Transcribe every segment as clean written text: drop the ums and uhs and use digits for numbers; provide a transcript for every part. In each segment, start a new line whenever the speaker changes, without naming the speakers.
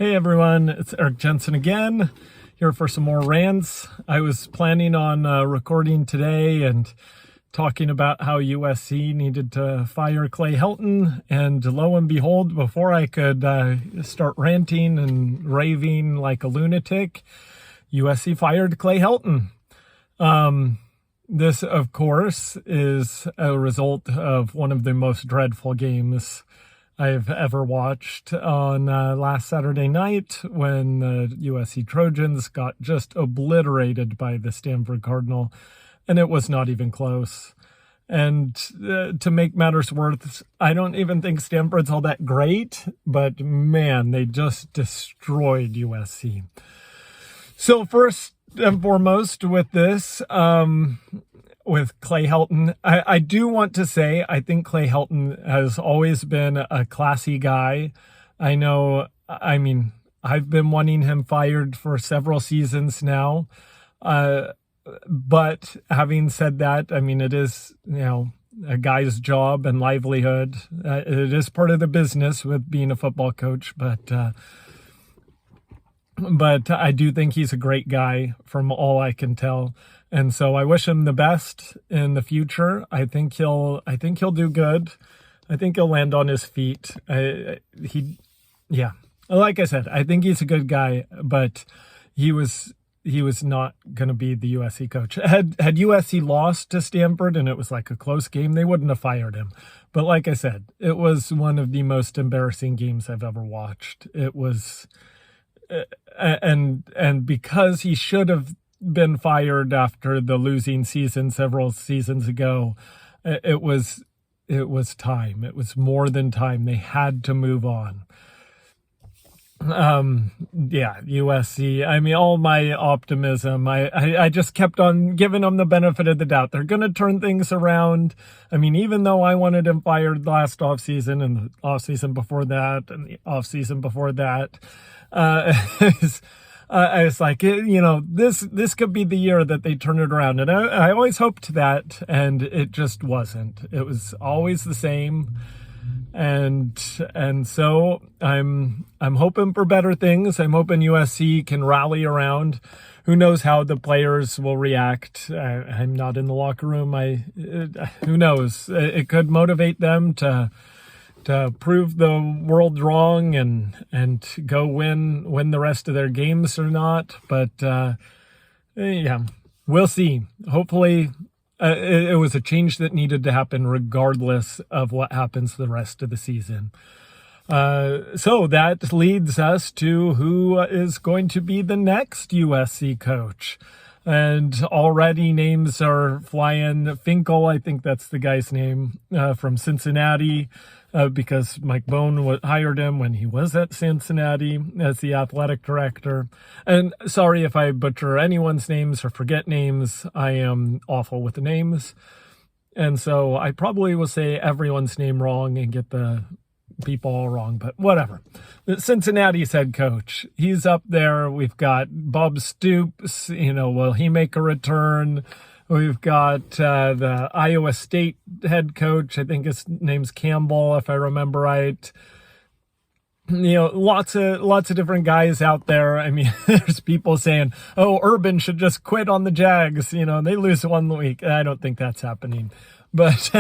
Hey everyone, it's Jensen again, here for some more rants. I was planning on recording today and talking about how USC needed to fire Clay Helton, and lo and behold, before I could start ranting and raving like a lunatic, USC fired Clay Helton. This, of course, is a result of one of the most dreadful games I've ever watched on last Saturday night when the USC Trojans got just obliterated by the Stanford Cardinal, and it was not even close. And to make matters worse, I don't even think Stanford's all that great, but man, they just destroyed USC. So first and foremost with this, with Clay Helton, I do want to say I think Clay Helton has always been a classy guy. I've been wanting him fired for several seasons now. But having said that, it is, a guy's job and livelihood. It is part of the business with being a football coach, but I do think he's a great guy from all I can tell. And so I wish him the best in the future. I think he'll do good. I think he'll land on his feet. Like I said, I think he's a good guy, but he was not going to be the USC coach. Had USC lost to Stanford and it was like a close game, they wouldn't have fired him. But like I said, it was one of the most embarrassing games I've ever watched. It was, and because he should have been fired after the losing season several seasons ago, it was time. It was more than time. They had to move on. USC, all my optimism, I just kept on giving them the benefit of the doubt. They're going to turn things around. Even though I wanted him fired last offseason and the offseason before that and the offseason before that, I was like, this could be the year that they turn it around. And I always hoped that, and it just wasn't. It was always the same. And so I'm hoping for better things. I'm hoping USC can rally around. Who knows how the players will react? I'm not in the locker room. Who knows? It could motivate them to prove the world wrong and go win the rest of their games or not. But we'll see. Hopefully it was a change that needed to happen regardless of what happens the rest of the season. So that leads us to who is going to be the next USC coach. And already names are flying. Finkel, I think that's the guy's name, from Cincinnati, because Mike Bone hired him when he was at Cincinnati as the athletic director. And sorry if I butcher anyone's names or forget names. I am awful with the names. And so I probably will say everyone's name wrong and get the people all wrong, but whatever. Cincinnati's head coach, he's up there. We've got Bob Stoops, will he make a return? We've got the Iowa State head coach, I think his name's Campbell, if I remember right. Lots of different guys out there. There's people saying, Urban should just quit on the Jags. They lose one week. I don't think that's happening, but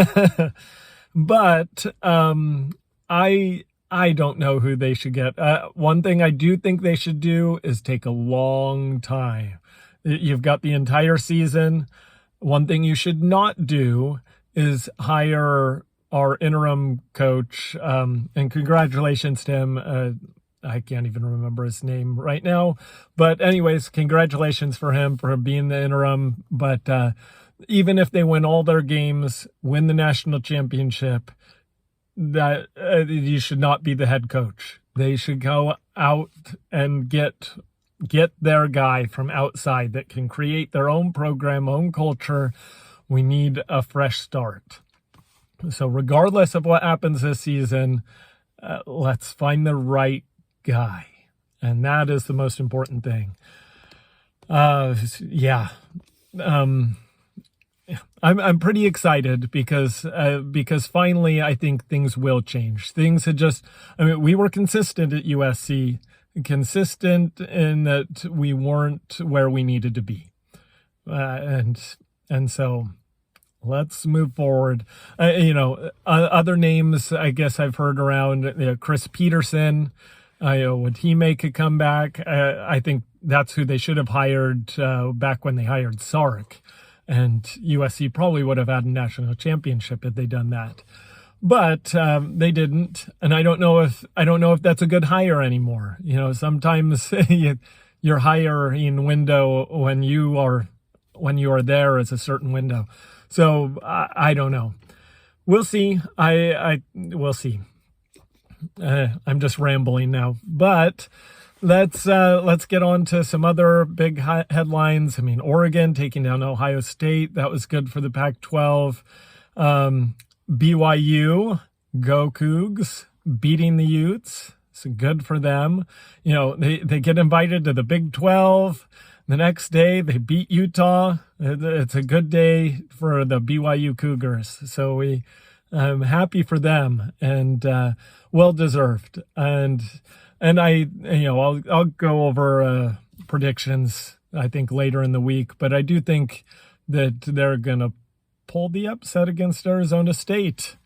I don't know who they should get. One thing I do think they should do is take a long time. You've got the entire season. One thing you should not do is hire our interim coach. And congratulations to him. I can't even remember his name right now. But anyways, congratulations for him for being the interim. But even if they win all their games, win the national championship, that you should not be the head coach. They should go out and get their guy from outside that can create their own program, own culture. We need a fresh start. So regardless of what happens this season, let's find the right guy. And that is the most important thing. I'm pretty excited because finally I think things will change. Things had just, we were consistent at USC consistent in that we weren't where we needed to be. And so let's move forward. Other names I guess I've heard around, Chris Peterson. Would he make a comeback? I think that's who they should have hired back when they hired Sark. And USC probably would have had a national championship if they'd done that. But they didn't, and I don't know if that's a good hire anymore. Sometimes your hiring window when you are there is a certain window. So I don't know. We'll see. We'll see. I'm just rambling now, but let's get on to some other big headlines. I mean, Oregon taking down Ohio State. That was good for the Pac-12. BYU, go Cougs, beating the Utes. It's good for them. They get invited to the Big 12. The next day, they beat Utah. It's a good day for the BYU Cougars. So I'm happy for them, and well deserved. And I'll go over predictions, I think, later in the week. But I do think that they're gonna pull the upset against Arizona State.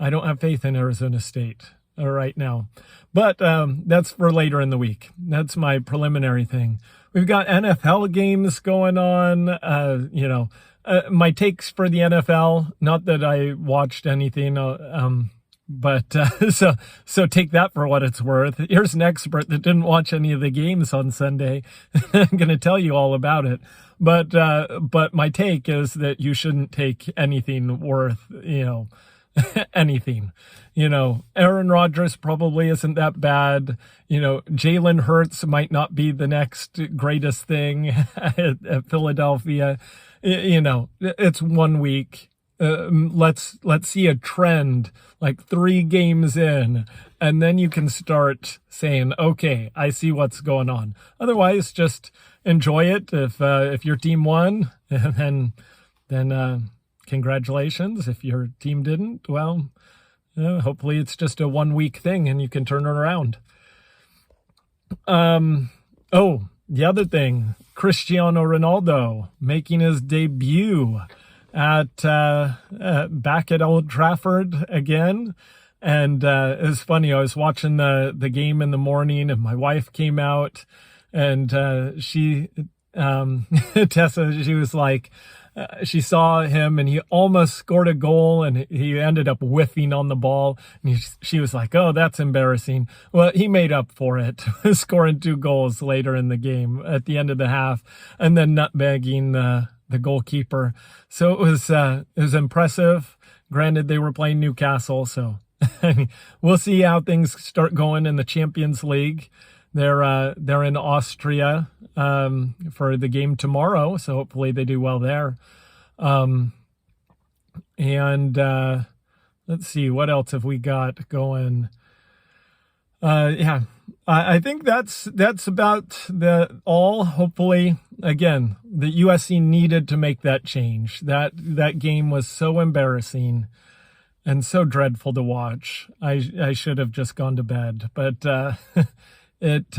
I don't have faith in Arizona State right now, but that's for later in the week. That's my preliminary thing. We've got NFL games going on. My takes for the NFL, not that I watched anything, but so take that for what it's worth. Here's an expert that didn't watch any of the games on Sunday. I'm going to tell you all about it. But my take is that you shouldn't take anything worth, anything. Aaron Rodgers probably isn't that bad. Jalen Hurts might not be the next greatest thing at Philadelphia. It's 1 week. Let's see a trend like 3 games in, and then you can start saying, okay, I see what's going on. Otherwise, just enjoy it. If your team won, then congratulations. If your team didn't, well, hopefully it's just a 1 week thing and you can turn it around. The other thing, Cristiano Ronaldo making his debut at back at Old Trafford again. And it was funny. I was watching the game in the morning, and my wife came out, and she Tessa, she was like, she saw him and he almost scored a goal, and he ended up whiffing on the ball. And she was like, oh, that's embarrassing. Well, he made up for it, scoring 2 goals later in the game at the end of the half, and then nutmegging the goalkeeper. So it was impressive. Granted, they were playing Newcastle, so I mean, we'll see how things start going in the Champions League. They're in Austria for the game tomorrow, so hopefully they do well there. And let's see, what else have we got going? I think that's about all. Hopefully, again, the USC needed to make that change. That game was so embarrassing and so dreadful to watch. I should have just gone to bed, but it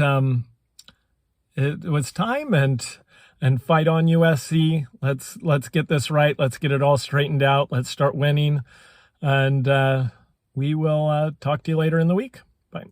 was time, and fight on, USC. Let's get this right. Let's get it all straightened out. Let's start winning, and we will talk to you later in the week. Bye.